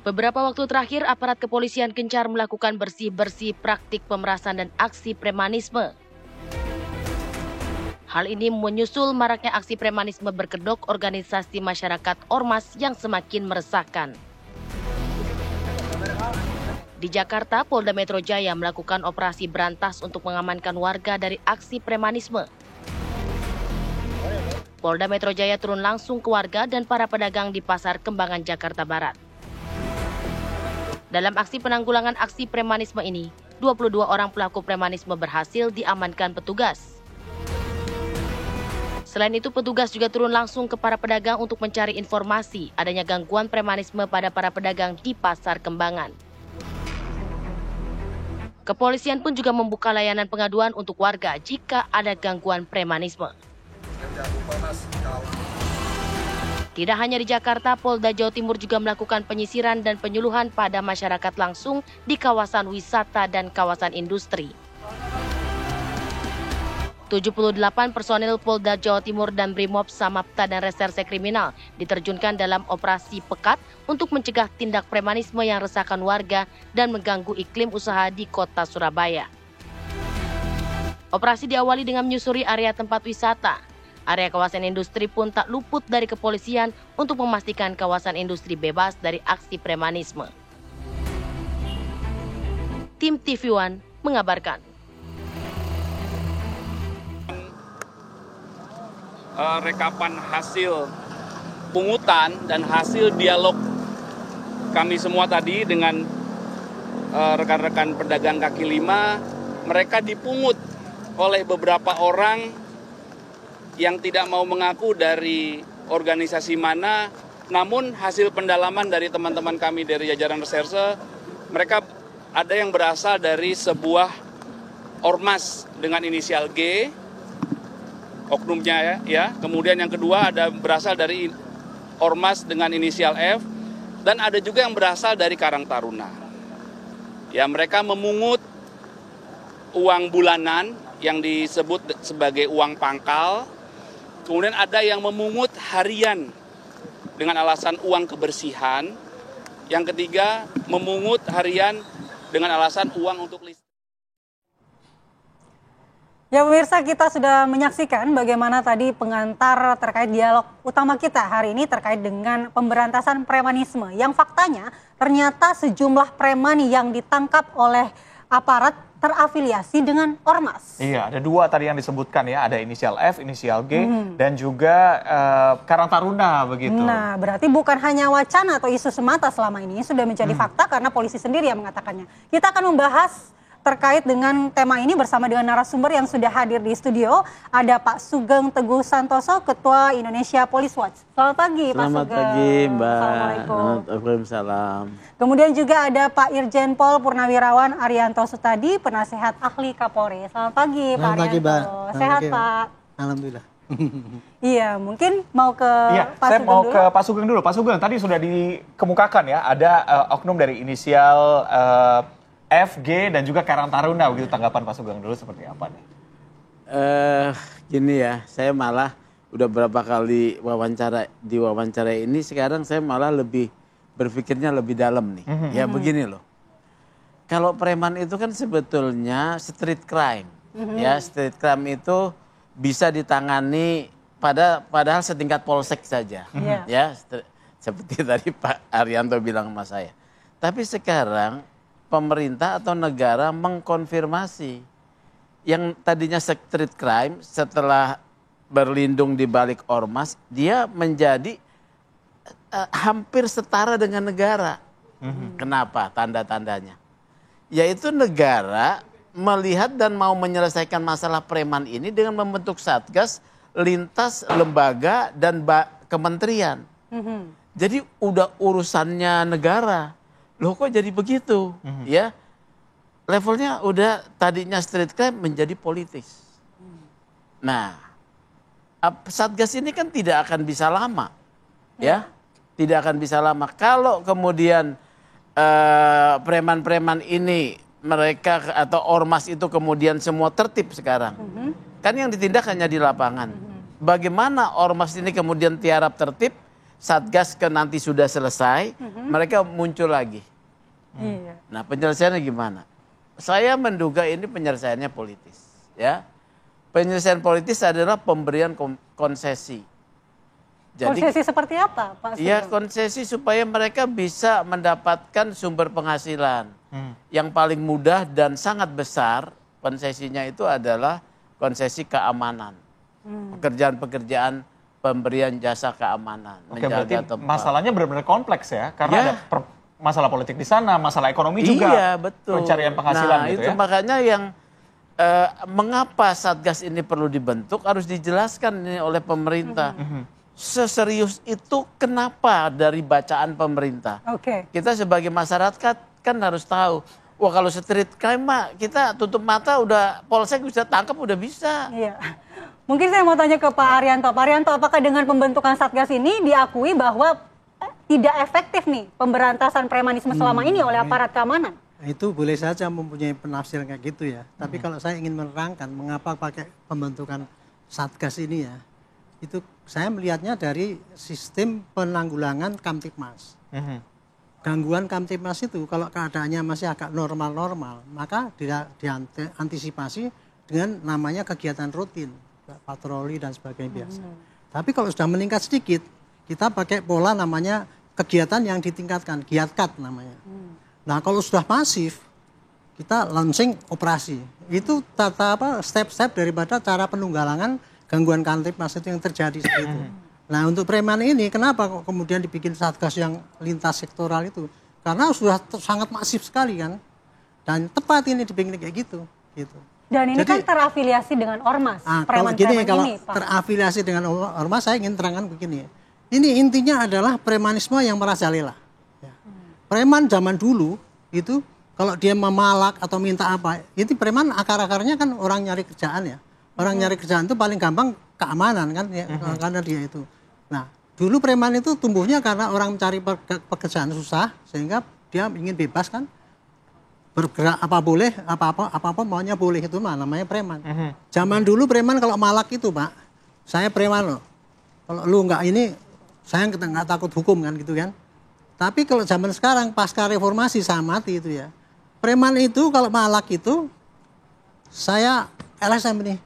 Beberapa waktu terakhir, aparat kepolisian gencar melakukan bersih-bersih praktik pemerasan dan aksi premanisme. Hal ini menyusul maraknya aksi premanisme berkedok organisasi masyarakat ormas yang semakin meresahkan. Di Jakarta, Polda Metro Jaya melakukan operasi berantas untuk mengamankan warga dari aksi premanisme. Polda Metro Jaya turun langsung ke warga dan para pedagang di Pasar Kembangan, Jakarta Barat. Dalam aksi penanggulangan aksi premanisme ini, 22 orang pelaku premanisme berhasil diamankan petugas. Selain itu, petugas juga turun langsung ke para pedagang untuk mencari informasi adanya gangguan premanisme pada para pedagang di Pasar Kembangan. Kepolisian pun juga membuka layanan pengaduan untuk warga jika ada gangguan premanisme. Tidak hanya di Jakarta, Polda Jawa Timur juga melakukan penyisiran dan penyuluhan pada masyarakat langsung di kawasan wisata dan kawasan industri. 78 personil Polda Jawa Timur dan Brimob, Samapta dan Reserse Kriminal diterjunkan dalam operasi pekat untuk mencegah tindak premanisme yang resahkan warga dan mengganggu iklim usaha di kota Surabaya. Operasi diawali dengan menyusuri area tempat wisata. Area kawasan industri pun tak luput dari kepolisian untuk memastikan kawasan industri bebas dari aksi premanisme. Tim TV One mengabarkan. Rekapan hasil pungutan dan hasil dialog kami semua tadi dengan rekan-rekan pedagang kaki lima, mereka dipungut oleh beberapa orang yang tidak mau mengaku dari organisasi mana, namun hasil pendalaman dari teman-teman kami dari jajaran reserse, mereka ada yang berasal dari sebuah ormas dengan inisial G, oknumnya ya. Kemudian yang kedua ada berasal dari ormas dengan inisial F, dan ada juga yang berasal dari Karang Taruna. Ya, mereka memungut uang bulanan yang disebut sebagai uang pangkal. Kemudian ada yang memungut harian dengan alasan uang kebersihan. Yang ketiga, memungut harian dengan alasan uang untuk listrik. Ya pemirsa, kita sudah menyaksikan bagaimana tadi pengantar terkait dialog utama kita hari ini terkait dengan pemberantasan premanisme. Yang faktanya ternyata sejumlah preman yang ditangkap oleh aparat terafiliasi dengan ormas. Iya, ada dua tadi yang disebutkan ya, ada inisial F, inisial G, dan juga Karang Taruna begitu. Nah, berarti bukan hanya wacana atau isu semata selama ini, sudah menjadi fakta karena polisi sendiri yang mengatakannya. Kita akan membahas terkait dengan tema ini bersama dengan narasumber yang sudah hadir di studio. Ada Pak Sugeng Teguh Santoso, Ketua Indonesia Police Watch. Selamat pagi, Pak Sugeng. Selamat pagi, Mbak. Assalamualaikum. Waalaikumsalam. Kemudian juga ada Pak Irjen Pol Purnawirawan Arianto Sutadi, penasehat ahli Kapolri. Selamat pagi, Pak Arianto. Mbak. Sehat, Pak? Alhamdulillah. Iya, mungkin mau ke Pak saya Sugeng mau dulu. ke Pak Sugeng dulu. Pak Sugeng, tadi sudah dikemukakan ya, ada oknum dari inisial F, G, dan juga Karang Taruna. Begitu tanggapan Pak Sugeng dulu seperti apa nih? Gini ya, saya malah udah berapa kali diwawancara ini, sekarang saya malah lebih berpikirnya lebih dalam nih. Ya begini loh, kalau preman itu kan sebetulnya street crime. Ya, street crime itu bisa ditangani padahal setingkat polsek saja. Ya, seperti tadi Pak Arianto bilang sama saya. Tapi sekarang pemerintah atau negara mengkonfirmasi yang tadinya street crime setelah berlindung di balik ormas, dia menjadi hampir setara dengan negara. Kenapa? Tanda-tandanya. Yaitu negara melihat dan mau menyelesaikan masalah preman ini dengan membentuk satgas lintas lembaga dan kementerian. Jadi udah urusannya negara. Loh kok jadi begitu? Ya, levelnya udah tadinya street crime menjadi politis. Nah, satgas ini kan tidak akan bisa lama, ya, tidak akan bisa lama. Kalau kemudian preman-preman ini mereka atau ormas itu kemudian semua tertib sekarang, kan yang ditindak hanya di lapangan. Bagaimana ormas ini kemudian tiarap tertib Satgas nanti sudah selesai, mereka muncul lagi. Iya. Nah, penyelesaiannya gimana? Saya menduga ini penyelesaiannya politis, ya. Penyelesaian politis adalah pemberian konsesi. Konsesi seperti apa, Pak Sugeng? Ya, konsesi supaya mereka bisa mendapatkan sumber penghasilan. Yang paling mudah dan sangat besar konsesinya itu adalah konsesi keamanan. Pekerjaan-pekerjaan pemberian jasa keamanan. Oke, berarti tempat. masalahnya benar-benar kompleks ya, karena Ya. ada masalah politik di sana, masalah ekonomi juga, Iya, betul. pencarian penghasilan nah, gitu itu ya. makanya yang mengapa Satgas ini perlu dibentuk harus dijelaskan ini oleh pemerintah. Seserius itu kenapa dari bacaan pemerintah? Oke. Kita sebagai masyarakat kan harus tahu. Wah, kalau street crime mah kita tutup mata udah polsek bisa tangkap udah bisa. Iya. Mungkin saya mau tanya ke Pak Arianto. Pak Arianto, apakah dengan pembentukan Satgas ini diakui bahwa tidak efektif nih pemberantasan premanisme selama ini oleh aparat keamanan? Itu boleh saja mempunyai penafsiran kayak gitu ya. Tapi kalau saya ingin menerangkan mengapa pakai pembentukan Satgas ini ya, itu saya melihatnya dari sistem penanggulangan Kamtipmas. Gangguan Kamtipmas itu kalau keadaannya masih agak normal-normal, maka diantisipasi dengan namanya kegiatan rutin, patroli dan sebagainya biasa. Tapi kalau sudah meningkat sedikit, kita pakai pola namanya kegiatan yang ditingkatkan, giatkat namanya. Nah, kalau sudah masif, kita launching operasi. Itu step-step daripada cara penunggalangan gangguan Kamtipmas itu yang terjadi seperti itu. Nah, untuk preman ini kenapa kok kemudian dibikin Satgas yang lintas sektoral itu? Karena sudah sangat masif sekali kan. Dan tepat ini dibikin kayak gitu. Dan ini Jadi, kan terafiliasi dengan ormas, kalau gini, kalau ini, Pak. terafiliasi dengan ormas, saya ingin terangkan begini. Ini intinya adalah premanisme yang merajalela. Ya. Preman zaman dulu itu kalau dia memalak atau minta apa, itu preman akar-akarnya kan orang nyari kerjaan ya. Orang nyari kerjaan itu paling gampang keamanan kan, ya, karena dia itu. Nah, dulu preman itu tumbuhnya karena orang mencari pekerjaan susah, sehingga dia ingin bebas kan. Bergerak apa boleh, apa-apa maunya boleh, itu mah namanya preman. Zaman dulu preman kalau malak itu, Pak, saya preman loh. Kalau lu nggak ini, saya nggak takut hukum kan gitu kan. Tapi kalau zaman sekarang pasca reformasi saya mati itu ya. Preman itu kalau malak itu, saya LSM nih.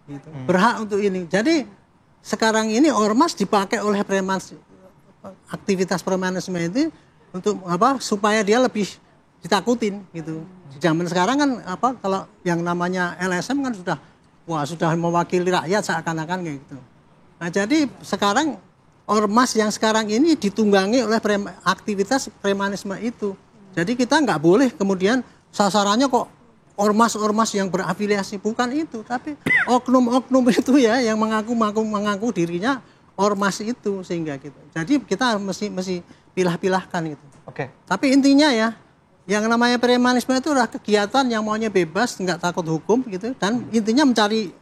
Gitu. Berhak untuk ini. Jadi sekarang ini ormas dipakai oleh preman, aktivitas premanisme itu untuk apa? Supaya dia lebih ditakutin gitu. Di zaman sekarang kan apa? Kalau yang namanya LSM kan sudah mewakili rakyat seakan-akan kayak gitu. Nah, jadi sekarang ormas yang sekarang ini ditunggangi oleh aktivitas premanisme itu. Jadi kita nggak boleh kemudian sasarannya kok ormas-ormas yang berafiliasi, bukan itu, tapi oknum-oknum itu ya yang mengaku dirinya ormas itu, sehingga gitu. Jadi kita mesti pilah-pilahkan gitu. Oke. Tapi intinya ya, yang namanya premanisme itu adalah kegiatan yang maunya bebas, nggak takut hukum gitu, dan intinya mencari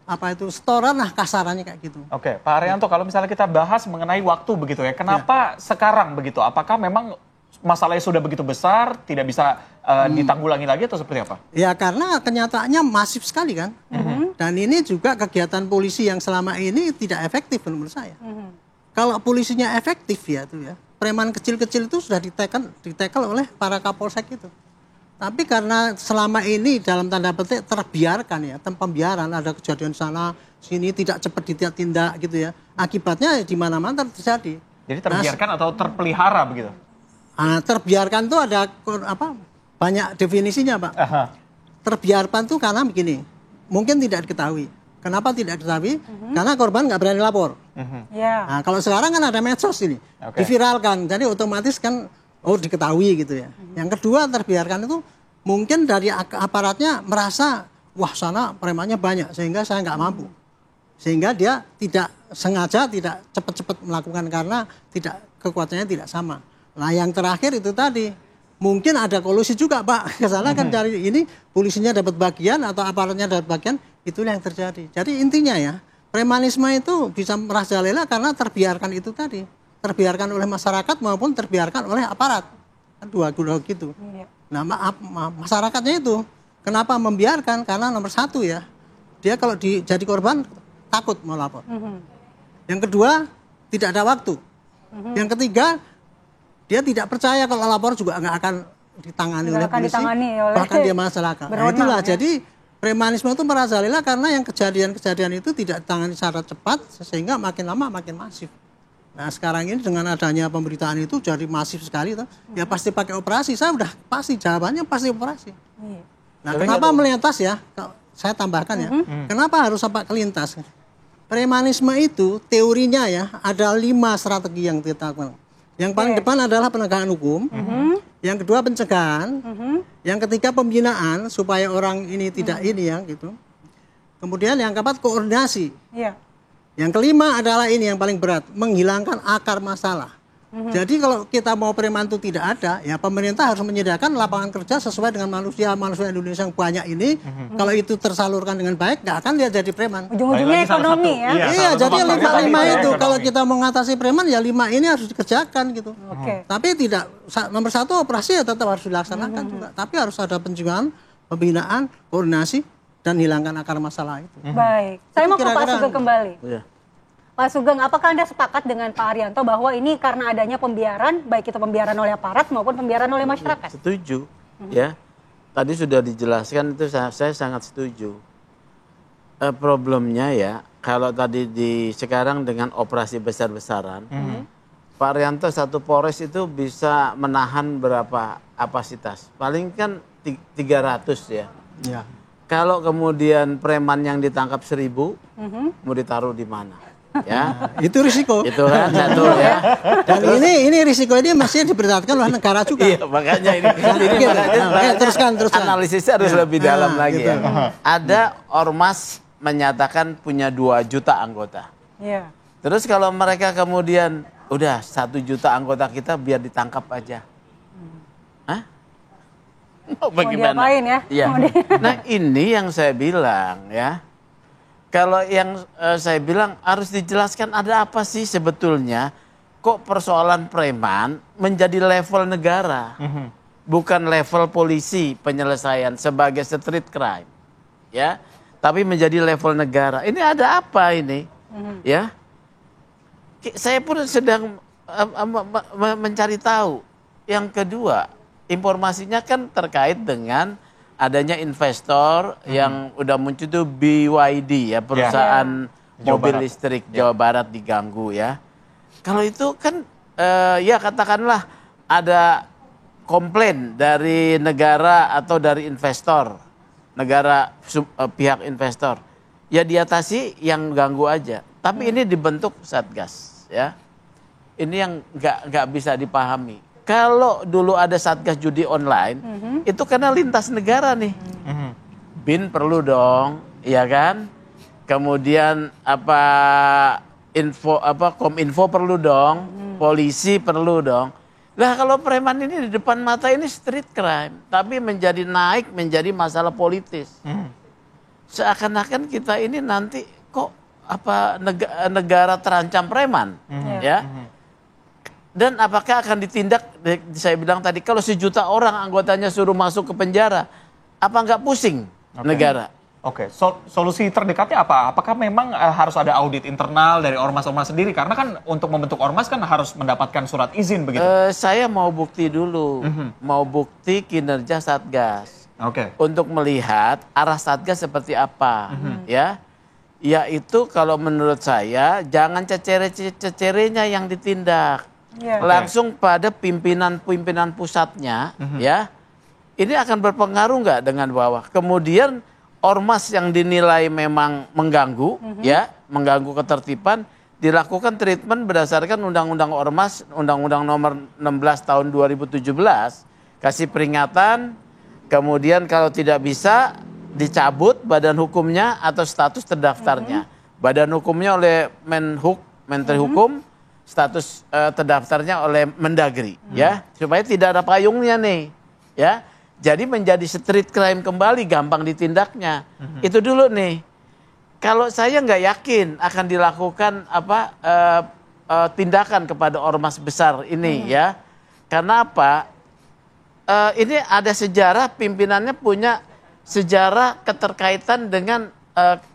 apa itu setoran lah kasarannya kayak gitu. Oke, Pak Arianto, kalau misalnya kita bahas mengenai waktu begitu ya, kenapa sekarang begitu? Apakah memang masalahnya sudah begitu besar, tidak bisa ditanggulangi lagi atau seperti apa? Ya karena kenyataannya masif sekali kan. Dan ini juga kegiatan polisi yang selama ini tidak efektif menurut saya. Kalau polisinya efektif ya tuh ya, preman kecil-kecil itu sudah ditekel oleh para kapolsek itu. Tapi karena selama ini dalam tanda petik terbiarkan ya, pembiaran, ada kejadian sana sini tidak cepat ditindak gitu ya. Akibatnya di mana-mana terjadi. Jadi terbiarkan atau terpelihara begitu? Terbiarkan itu ada apa? Banyak definisinya, Pak. Terbiarkan itu karena begini, mungkin tidak diketahui. Kenapa tidak diketahui? Karena korban nggak berani lapor. Nah, kalau sekarang kan ada medsos ini, diviralkan, jadi otomatis kan diketahui gitu ya. Yang kedua, terbiarkan itu mungkin dari aparatnya merasa wah sana premannya banyak sehingga saya nggak mampu, sehingga dia tidak sengaja tidak cepat-cepat melakukan karena kekuatannya tidak sama. Nah yang terakhir itu tadi mungkin ada kolusi juga Pak, kesana kan cari ini polisinya dapat bagian atau aparatnya dapat bagian, itulah yang terjadi. Jadi intinya ya premanisme itu bisa merajalela karena terbiarkan itu tadi, terbiarkan oleh masyarakat maupun terbiarkan oleh aparat, dua gitu. Nah masyarakatnya itu kenapa membiarkan? Karena nomor satu ya, dia kalau jadi korban takut mau lapor. Yang kedua tidak ada waktu. Yang ketiga, dia tidak percaya kalau lapor juga nggak akan ditangani oleh polisi, bahkan dia masyarakat. Nah, itulah jadi premanisme itu merajalela karena yang kejadian-kejadian itu tidak ditangani secara cepat sehingga makin lama makin masif. Nah sekarang ini dengan adanya pemberitaan itu jadi masif sekali, ya pasti pakai operasi. Saya udah pasti jawabannya pasti operasi. Nah kenapa melintas ya? Saya tambahkan ya. Kenapa harus sampai kelintas? Premanisme itu teorinya ya ada 5 strategi yang kita lakukan. Yang paling depan adalah penegakan hukum, yang kedua pencegahan, yang ketiga pembinaan supaya orang ini tidak ini ya gitu. Kemudian yang keempat koordinasi. Yang kelima adalah ini yang paling berat, menghilangkan akar masalah. Jadi kalau kita mau preman itu tidak ada, ya pemerintah harus menyediakan lapangan kerja sesuai dengan manusia Indonesia yang banyak ini. Kalau itu tersalurkan dengan baik, nggak akan dia jadi preman. Ujung-ujungnya ekonomi ya. Iya, jadi 5 itu kalau kita mau mengatasi preman ya 5 ini harus dikerjakan gitu. Tapi tidak nomor 1 operasi ya tetap harus dilaksanakan juga. Tapi harus ada pencegahan, pembinaan, koordinasi dan hilangkan akar masalah itu. Baik, saya mau ke Pak Sugeng kembali. Iya. Pak Sugeng, apakah Anda sepakat dengan Pak Arianto bahwa ini karena adanya pembiaran, baik itu pembiaran oleh aparat maupun pembiaran oleh masyarakat? Setuju, ya. Tadi sudah dijelaskan itu saya sangat setuju. Problemnya ya, kalau tadi sekarang dengan operasi besar-besaran, Pak Arianto satu Polres itu bisa menahan berapa kapasitas? Paling kan 300 ya. Ya. Kalau kemudian preman yang ditangkap 1000, mau ditaruh di mana? Ya, itu risiko. itu kan satu ya. Dan ini risiko ini masih diperhatikan oleh negara juga. Iya, makanya ini makanya teruskan. Analisisnya harus lebih dalam lagi gitu. ya. Ada ormas menyatakan punya 2 juta anggota. Iya. Terus kalau mereka kemudian udah 1 juta anggota kita biar ditangkap aja. Hah? Bagaimana? Mau diapain ya? Iya. Nah ini yang saya bilang ya. Kalau yang saya bilang harus dijelaskan ada apa sih sebetulnya kok persoalan preman menjadi level negara, bukan level polisi penyelesaian sebagai street crime, ya, tapi menjadi level negara. Ini ada apa ini, ya? Saya pun sedang mencari tahu. Yang kedua, informasinya kan terkait dengan adanya investor yang udah muncul tuh BYD ya, perusahaan mobil listrik Jawa Barat diganggu ya. Kalau itu kan ya katakanlah ada komplain dari negara atau dari investor, negara pihak investor. Ya diatasi yang ganggu aja. Tapi ini dibentuk Satgas ya. Ini yang nggak bisa dipahami. Kalau dulu ada Satgas Judi Online, itu karena lintas negara nih. BIN perlu dong, ya kan? Kemudian Kominfo perlu dong, polisi perlu dong. Lah kalau preman ini di depan mata ini street crime, tapi menjadi menjadi masalah politis. Seakan-akan kita ini nanti kok negara terancam preman, ya? Dan apakah akan ditindak, saya bilang tadi, kalau 1 juta orang anggotanya suruh masuk ke penjara, apa nggak pusing negara? Oke, solusi terdekatnya apa? Apakah memang harus ada audit internal dari ormas-ormas sendiri? Karena kan untuk membentuk ormas kan harus mendapatkan surat izin begitu. Saya mau bukti dulu, mau bukti kinerja Satgas. Untuk melihat arah Satgas seperti apa, ya. Yaitu kalau menurut saya, jangan cecere-cecerenya yang ditindak. Langsung pada pimpinan pusatnya, ya, ini akan berpengaruh nggak dengan bawah? Kemudian ormas yang dinilai memang mengganggu, ya, mengganggu ketertiban, dilakukan treatment berdasarkan Undang-Undang Ormas, Undang-Undang Nomor 16 Tahun 2017, kasih peringatan, kemudian kalau tidak bisa dicabut badan hukumnya atau status terdaftarnya. Badan hukumnya oleh Menteri Hukum. Status terdaftarnya oleh Mendagri, ya, supaya tidak ada payungnya nih, ya. Jadi menjadi street crime kembali, gampang ditindaknya. Itu dulu nih. Kalau saya nggak yakin akan dilakukan tindakan kepada ormas besar ini, ya. Karena apa? Ini ada sejarah, pimpinannya punya sejarah keterkaitan dengan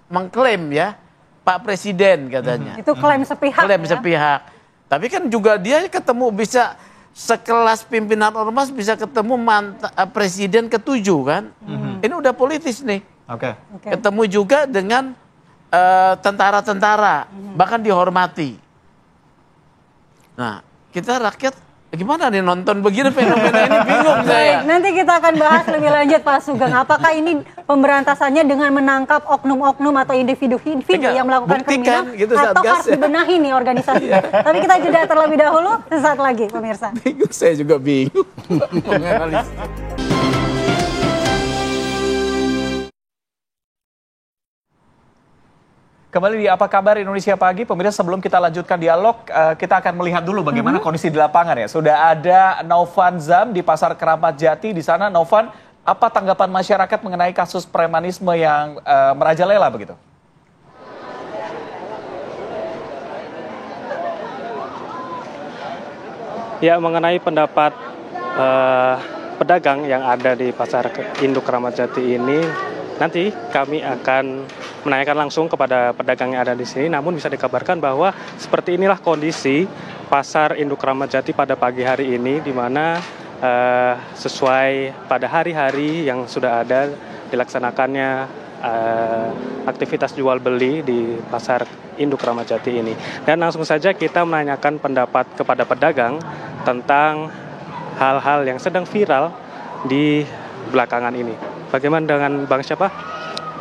mengklaim ya Pak Presiden katanya. Itu klaim sepihak. Klaim ya? sepihak. Tapi kan juga dia ketemu bisa sekelas pimpinan ormas bisa ketemu presiden ke-7 kan. Ini udah politis nih. Oke. Ketemu juga dengan tentara-tentara, bahkan dihormati. Nah, kita rakyat gimana nih nonton begini fenomena ini bingung saya. Nanti kita akan bahas lebih lanjut Pak Sugeng. Apakah ini pemberantasannya dengan menangkap oknum-oknum atau individu-individu yang melakukan kriminal gitu, atau harus dibenahi nih organisasi. Tapi kita jeda terlebih dahulu, sesaat lagi pemirsa. Bingung, saya juga bingung. Menganalisis. Kembali di Apa Kabar Indonesia Pagi, pemirsa, sebelum kita lanjutkan dialog, kita akan melihat dulu bagaimana kondisi di lapangan ya. Sudah ada Novan Zam di Pasar Keramat Jati. Di sana, Novan, apa tanggapan masyarakat mengenai kasus premanisme yang merajalela begitu? Ya, mengenai pendapat pedagang yang ada di Pasar Induk Keramat Jati ini, nanti kami akan menanyakan langsung kepada pedagang yang ada di sini. Namun bisa dikabarkan bahwa seperti inilah kondisi Pasar Induk Keramat Jati pada pagi hari ini, di mana sesuai pada hari-hari yang sudah ada dilaksanakannya aktivitas jual beli di Pasar Induk Keramat Jati ini. Dan langsung saja kita menanyakan pendapat kepada pedagang tentang hal-hal yang sedang viral di belakangan ini. Bagaimana dengan Bang siapa?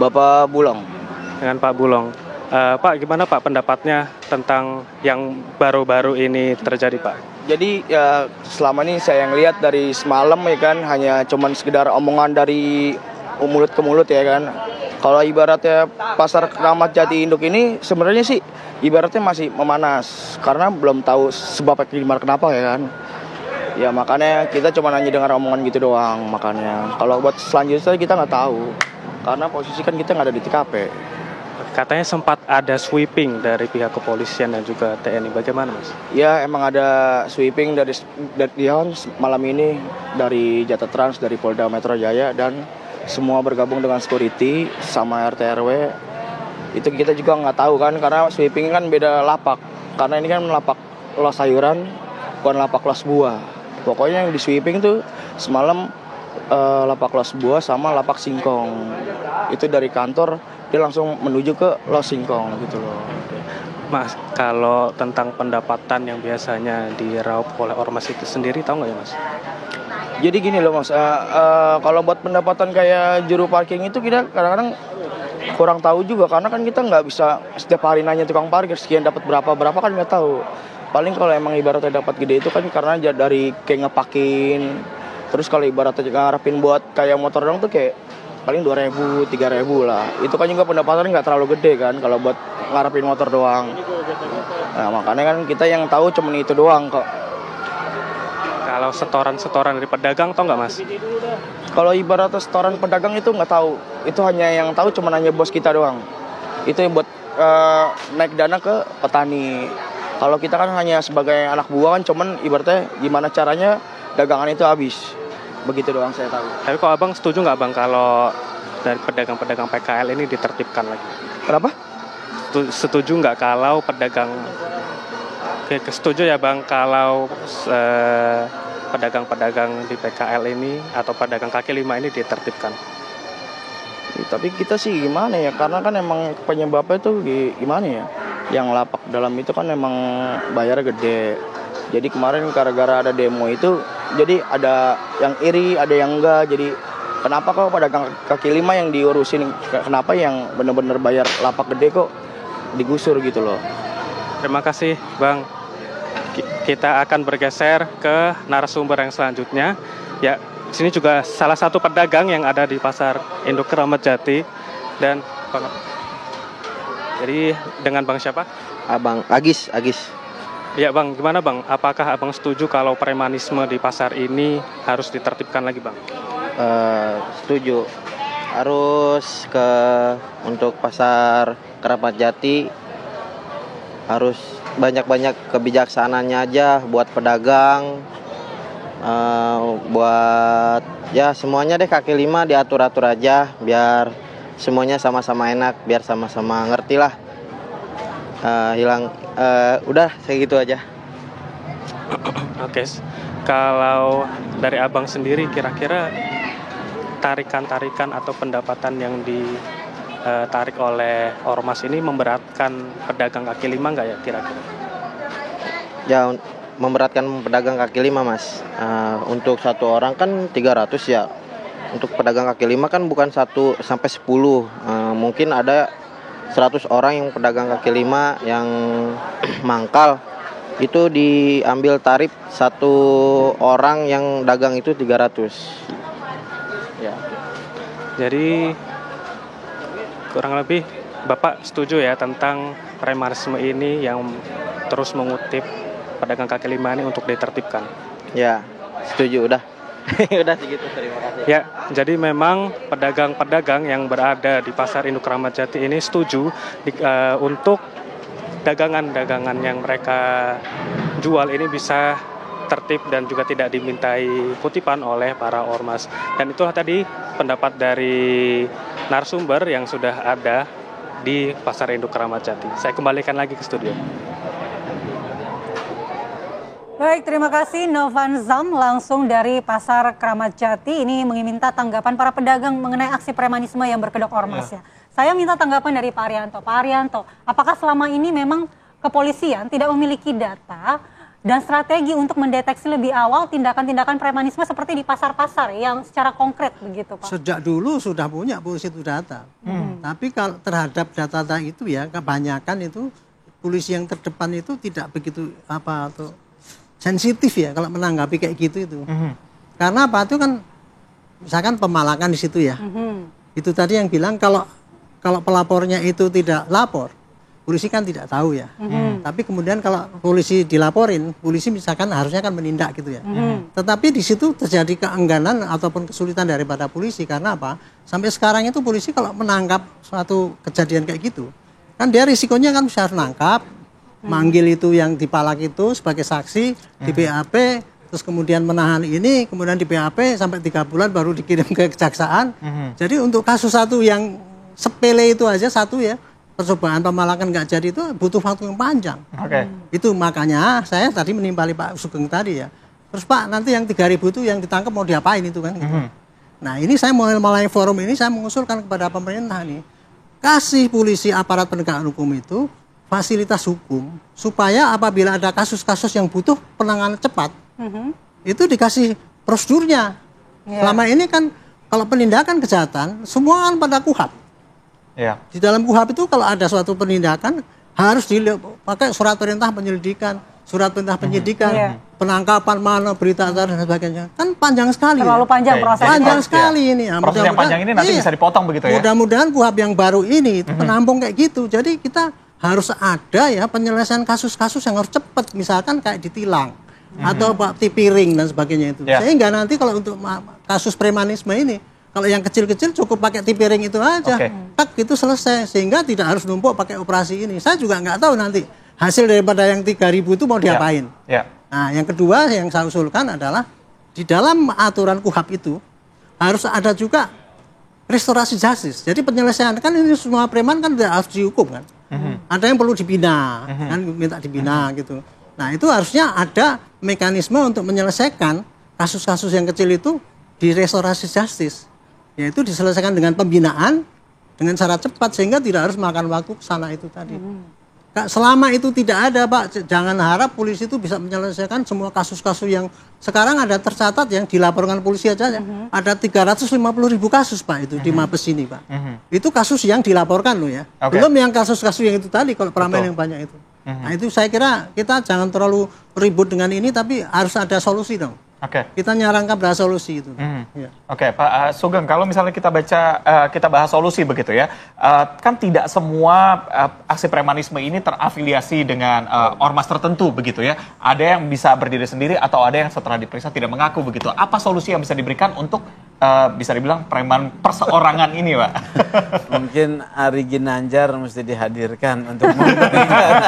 Bapak Bulong. Dengan Pak Bulong. Pak, gimana Pak pendapatnya tentang yang baru-baru ini terjadi Pak? Jadi ya selama ini saya yang lihat dari semalam ya kan, hanya cuman sekedar omongan dari mulut ke mulut ya kan. Kalau ibaratnya Pasar Keramat Jati Induk ini sebenarnya sih ibaratnya masih memanas. Karena belum tahu sebab akibat kenapa ya kan. Ya makanya kita cuma hanya dengar omongan gitu doang makanya. Kalau buat selanjutnya kita nggak tahu. Karena posisi kan kita nggak ada di TKP. Katanya sempat ada sweeping dari pihak kepolisian dan juga TNI. Bagaimana Mas? Ya emang ada sweeping dari malam ini dari Jata Trans, dari Polda Metro Jaya, dan semua bergabung dengan security sama RT RW. Itu kita juga nggak tahu kan, karena sweeping kan beda lapak. Karena ini kan lapak los sayuran, bukan lapak los buah. Pokoknya yang di sweeping tuh semalam lapak los buah sama lapak singkong. Itu dari kantor dia langsung menuju ke los singkong gitu loh. Mas, kalau tentang pendapatan yang biasanya diraup oleh ormas itu sendiri, tahu nggak ya Mas? Jadi gini loh Mas, kalau buat pendapatan kayak juru parking itu kita kadang-kadang kurang tahu juga, karena kan kita nggak bisa setiap hari nanya tukang parkir sekian dapat berapa kan nggak tahu. Paling kalau emang ibaratnya dapat gede itu kan karena dari kayak ngepakin. Terus kalau ibaratnya ngarepin buat kayak motor dong tuh kayak paling 2.000, 3.000 lah. Itu kan juga pendapatan nggak terlalu gede kan kalau buat ngarepin motor doang. Nah makanya kan kita yang tahu cuma itu doang kok. Kalau setoran-setoran dari pedagang tau nggak Mas? Kalau ibaratnya setoran pedagang itu nggak tahu. Itu hanya yang tahu cuma hanya bos kita doang. Itu yang buat naik dana ke petani. Kalau kita kan hanya sebagai anak buah kan cuman ibaratnya gimana caranya dagangan itu habis. Begitu doang saya tahu. Tapi kok Abang setuju nggak Bang kalau dari pedagang-pedagang PKL ini ditertibkan lagi? Kenapa? Setuju nggak kalau pedagang... Setuju ya Bang kalau pedagang-pedagang di PKL ini atau pedagang kaki lima ini ditertibkan? Tapi kita sih gimana ya, karena kan emang penyebabnya tuh gimana ya. Yang lapak dalam itu kan emang bayar gede. Jadi kemarin gara-gara ada demo itu, jadi ada yang iri, ada yang enggak. Jadi kenapa kok pedagang kaki lima yang diurusin, kenapa yang benar-benar bayar lapak gede kok digusur gitu loh. Terima kasih Bang. Kita akan bergeser ke narasumber yang selanjutnya. Ya, sini juga salah satu pedagang yang ada di Pasar Induk Keramat Jati. Dan Bang, jadi dengan Bang siapa? Abang Agis. Ya Bang, gimana Bang? Apakah Abang setuju kalau premanisme di pasar ini harus ditertibkan lagi Bang? Setuju. Harus untuk Pasar Keramat Jati harus banyak-banyak kebijaksanaannya aja buat pedagang, buat ya semuanya deh kaki lima diatur-atur aja biar semuanya sama-sama enak, biar sama-sama ngerti lah. Udah segitu aja. Oke, kalau dari Abang sendiri kira-kira tarikan-tarikan atau pendapatan yang ditarik oleh ormas ini memberatkan pedagang kaki lima nggak ya kira-kira? Ya, memberatkan pedagang kaki lima, Mas. Untuk satu orang kan 300 ya. Untuk pedagang kaki lima kan bukan 1 sampai 10. Mungkin ada 100 orang yang pedagang kaki lima yang mangkal. Itu diambil tarif satu orang yang dagang itu 300. Ya. Jadi kurang lebih Bapak setuju ya tentang premanisme ini yang terus mengutip pedagang kaki lima ini untuk ditertibkan? Ya, setuju udah. Udah segitu, terima kasih. Ya, jadi memang pedagang-pedagang yang berada di Pasar Induk Kramat Jati ini setuju untuk dagangan-dagangan yang mereka jual ini bisa tertib dan juga tidak dimintai kutipan oleh para ormas. Dan itulah tadi pendapat dari narasumber yang sudah ada di Pasar Induk Kramat Jati. Saya kembalikan lagi ke studio. Baik, terima kasih Novan Zam langsung dari Pasar Kramat Jati. Ini meminta tanggapan para pedagang mengenai aksi premanisme yang berkedok ormas ya. Saya minta tanggapan dari Pak Arianto. Pak Arianto, apakah selama ini memang kepolisian tidak memiliki data dan strategi untuk mendeteksi lebih awal tindakan-tindakan premanisme seperti di pasar-pasar yang secara konkret begitu, Pak? Sejak dulu sudah punya polisi itu data. Tapi kalau terhadap data-data itu ya kebanyakan itu polisi yang terdepan itu tidak begitu sensitif ya kalau menanggapi kayak gitu itu. Karena apa itu kan misalkan pemalakan di situ ya. Itu tadi yang bilang kalau pelapornya itu tidak lapor, polisi kan tidak tahu ya. Tapi kemudian kalau polisi dilaporin, polisi misalkan harusnya kan menindak gitu ya. Tetapi di situ terjadi keengganan ataupun kesulitan daripada polisi karena apa? Sampai sekarang itu polisi kalau menangkap suatu kejadian kayak gitu, kan dia risikonya kan bisa nangkap, manggil itu yang dipalak itu sebagai saksi, di BAP, terus kemudian menahan ini, kemudian di BAP sampai 3 bulan baru dikirim ke kejaksaan. Jadi untuk kasus satu yang sepele itu aja satu ya, percobaan pemalakan nggak jadi itu butuh waktu yang panjang. Itu makanya saya tadi menimpali Pak Sugeng tadi ya. Terus Pak nanti yang 3.000 itu yang ditangkap mau diapain itu kan? Gitu. Nah ini saya mulai forum ini saya mengusulkan kepada pemerintah nih, kasih polisi aparat penegakan hukum itu fasilitas hukum supaya apabila ada kasus-kasus yang butuh penanganan cepat itu dikasih prosedurnya. Selama ini kan kalau penindakan kejahatan semua kan pada KUHAP. Di dalam KUHAP itu kalau ada suatu penindakan harus dipakai surat perintah penyelidikan, surat perintah penyidikan, penangkapan mana berita dan sebagainya. Kan panjang sekali. Terlalu panjang prosesnya. Panjang sekali ini. Proses yang panjang ini nanti bisa dipotong begitu ya. Mudah-mudahan KUHAP yang baru ini itu menampung kayak gitu. Jadi kita harus ada ya penyelesaian kasus-kasus yang harus cepat, misalkan kayak ditilang atau tipiring dan sebagainya itu. Sehingga nanti kalau untuk kasus premanisme ini, kalau yang kecil-kecil cukup pakai tipiring itu aja, tak itu selesai, sehingga tidak harus numpuk pakai operasi ini. Saya juga nggak tahu nanti hasil daripada yang 3.000 itu mau diapain. Nah, yang kedua yang saya usulkan adalah di dalam aturan KUHAP itu harus ada juga restorasi justice. Jadi penyelesaian kan ini semua preman kan tidak harus dihukum kan. Ada yang perlu dibina, kan minta dibina gitu. Nah itu harusnya ada mekanisme untuk menyelesaikan kasus-kasus yang kecil itu di restorasi justice, yaitu diselesaikan dengan pembinaan dengan cara cepat sehingga tidak harus makan waktu ke sana itu tadi. Selama itu tidak ada Pak, jangan harap polisi itu bisa menyelesaikan semua kasus-kasus yang sekarang ada tercatat yang dilaporkan polisi aja. Ada 350.000 kasus Pak itu di Mabes ini Pak. Itu kasus yang dilaporkan loh ya. Belum yang kasus-kasus yang itu tadi kalau peramaian yang banyak itu. Nah itu saya kira kita jangan terlalu ribut dengan ini tapi harus ada solusi dong. Kita nyarankan pada solusi itu. Pak Sugeng, kalau misalnya kita bahas solusi begitu ya, kan tidak semua aksi premanisme ini terafiliasi dengan ormas tertentu begitu ya. Ada yang bisa berdiri sendiri atau ada yang setelah diperiksa tidak mengaku begitu. Apa solusi yang bisa diberikan untuk bisa dibilang preman perseorangan ini, Pak? Mungkin Ari Ginanjar mesti dihadirkan untuk memberikan.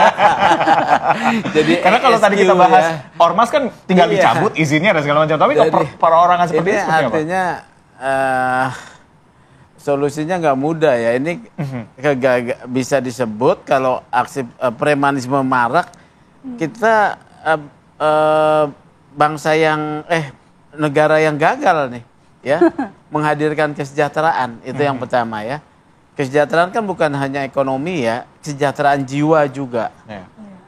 Jadi karena kalau tadi kita bahas ormas kan tinggal dicabut izinnya dan segala macam. Tapi kalau perorangan seperti ini seperti apa? Artinya solusinya nggak mudah ya. Ini bisa disebut kalau aksi premanisme marak, kita bangsa yang negara yang gagal nih, ya, menghadirkan kesejahteraan itu yang pertama ya. Kesejahteraan kan bukan hanya ekonomi ya, kesejahteraan jiwa juga.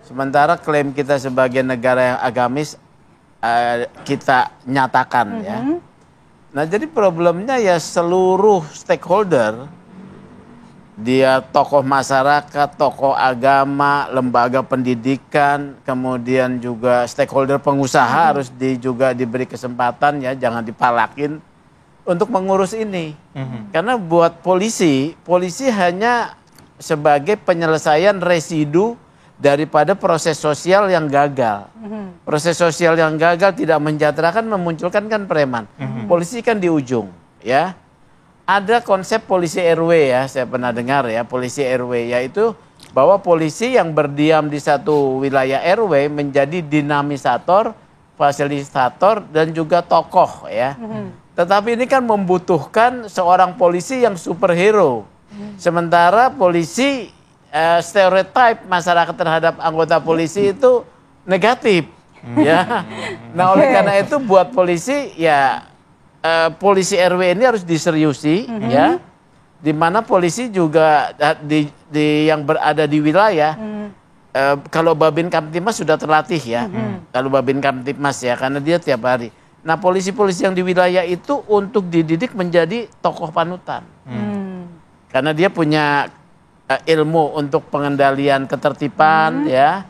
Sementara klaim kita sebagai negara yang agamis kita nyatakan ya. Nah jadi problemnya ya seluruh stakeholder, dia tokoh masyarakat, tokoh agama, lembaga pendidikan, kemudian juga stakeholder pengusaha harus juga diberi kesempatan ya, jangan dipalakin untuk mengurus ini. Karena buat polisi hanya sebagai penyelesaian residu daripada proses sosial yang gagal. Proses sosial yang gagal tidak mensejahterakan, memunculkan kan preman. Polisi kan di ujung, ya. Ada konsep polisi RW ya, saya pernah dengar ya, polisi RW, yaitu bahwa polisi yang berdiam di satu wilayah RW menjadi dinamisator, fasilitator, dan juga tokoh ya. Tetapi ini kan membutuhkan seorang polisi yang superhero. Sementara polisi, stereotip masyarakat terhadap anggota polisi itu negatif. Ya. Nah oleh karena itu buat polisi ya, polisi RW ini harus diseriusi ya. Di mana polisi juga yang berada di wilayah, kalau Babin Kamtibmas sudah terlatih ya. Kalau Babin Kamtibmas ya, karena dia tiap hari. Nah polisi-polisi yang di wilayah itu untuk dididik menjadi tokoh panutan. Karena dia punya ilmu untuk pengendalian ketertiban ya.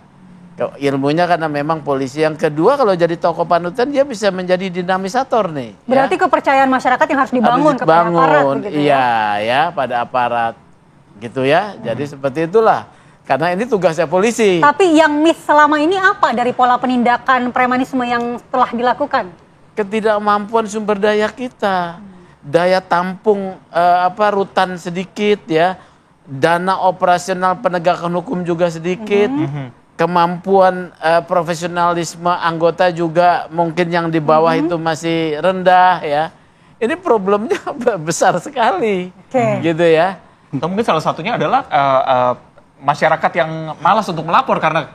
Ilmunya karena memang polisi. Yang kedua kalau jadi tokoh panutan dia bisa menjadi dinamisator nih. Berarti ya, kepercayaan masyarakat yang harus dibangun kepada aparat begitu iya ya, pada aparat gitu ya. Jadi seperti itulah. Karena ini tugasnya polisi. Tapi yang miss selama ini apa dari pola penindakan premanisme yang telah dilakukan? Ketidakmampuan sumber daya kita, daya tampung rutan sedikit ya, dana operasional penegakan hukum juga sedikit, kemampuan profesionalisme anggota juga mungkin yang di bawah itu masih rendah ya. Ini problemnya besar sekali, gitu ya. Atau mungkin salah satunya adalah masyarakat yang malas untuk melapor karena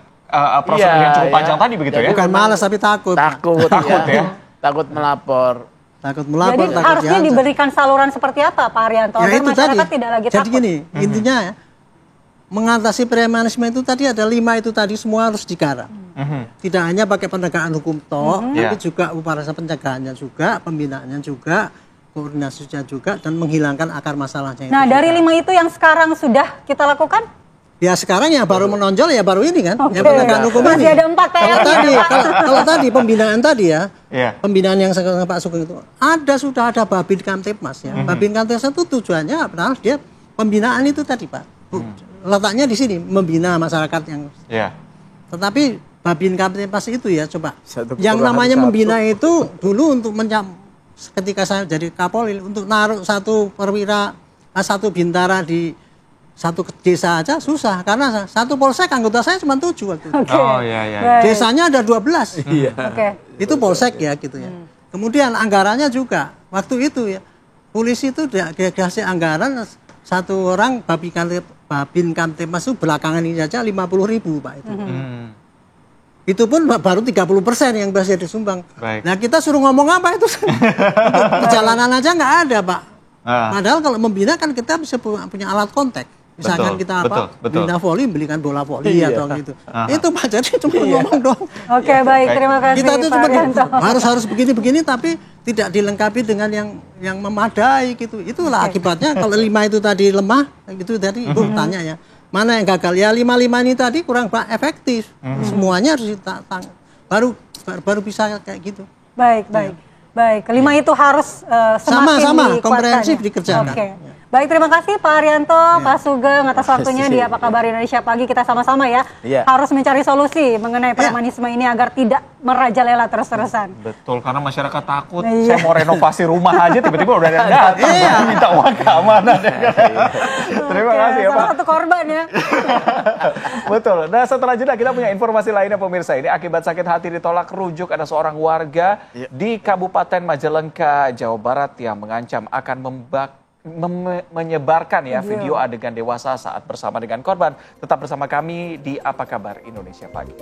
prosedur yang cukup panjang tadi begitu ya. Bukan malas tapi takut. Takut ya. Takut melapor. Jadi harusnya diberikan saluran seperti apa Pak Haryanto? Ya itu masyarakat tadi. Tidak lagi jadi takut. Gini, intinya ya, mengatasi premanisme itu tadi ada 5 itu tadi semua harus digarap. Tidak hanya pakai penegakan hukum toh, tapi juga upaya pencegahannya juga, pembinaannya juga, koordinasinya juga, dan menghilangkan akar masalahnya. Nah itu dari juga. 5 itu yang sekarang sudah kita lakukan? Ya sekarang yang baru menonjol ya baru ini kan, Oke. yang penegakan hukum ini. Masih ada 4 PR. Kalau tadi pembinaan tadi ya, pembinaan yang sekarang Pak Sugeng itu sudah ada Babin Kamtibmas ya. Babin Kamtibmas itu tujuannya padahal dia pembinaan itu tadi Pak. Letaknya di sini membina masyarakat yang. Tetapi Babin Kamtibmas itu ya coba. Yang namanya membina itu dulu untuk ketika saya jadi Kapolri untuk naruh satu perwira, satu bintara di satu desa aja susah karena satu polsek anggota saya cuma 7 waktu itu. Desanya ada 12. Itu polsek ya gitu ya. Kemudian anggarannya juga waktu itu ya polisi itu dikasih anggaran satu orang Babin Kamtibmas itu belakangan ini saja 50.000 Pak itu. Itu pun baru 30% yang bisa disumbang. Nah kita suruh ngomong apa itu? Perjalanan aja nggak ada Pak. Padahal kalau membina kan kita bisa punya alat kontak. Misalkan kita bina voli, belikan bola voli atau gitu. Itu Pak, jadi cuma ngomong doang. Oke, baik, terima kasih kita itu Pak Haryanto. harus begini-begini tapi tidak dilengkapi dengan yang memadai gitu. Itulah akibatnya kalau 5 itu tadi lemah, itu tadi Ibu tanya ya. Mana yang gagal? Ya 5 ini tadi kurang efektif. Semuanya harus baru bisa kayak gitu. Baik. Kelima itu harus semakin sama dikuatkan. komprehensif dikerjakan. Oke. Baik, terima kasih Pak Haryanto, Pak Sugeng atas waktunya di Apa Kabar Indonesia Pagi. Kita sama-sama ya harus mencari solusi mengenai premanisme ini agar tidak merajalela terus-terusan. Betul, karena masyarakat takut. Saya mau renovasi rumah aja tiba-tiba udah ada yang datang minta uang keamanan. Terima kasih ya Pak. Salah satu korban ya. Betul. Nah setelah jeda kita punya informasi lainnya pemirsa. Ini akibat sakit hati ditolak rujuk ada seorang warga di Kabupaten Majalengka, Jawa Barat yang mengancam akan menyebarkan ya video adegan dewasa saat bersama dengan korban. Tetap bersama kami di Apa Kabar Indonesia Pagi.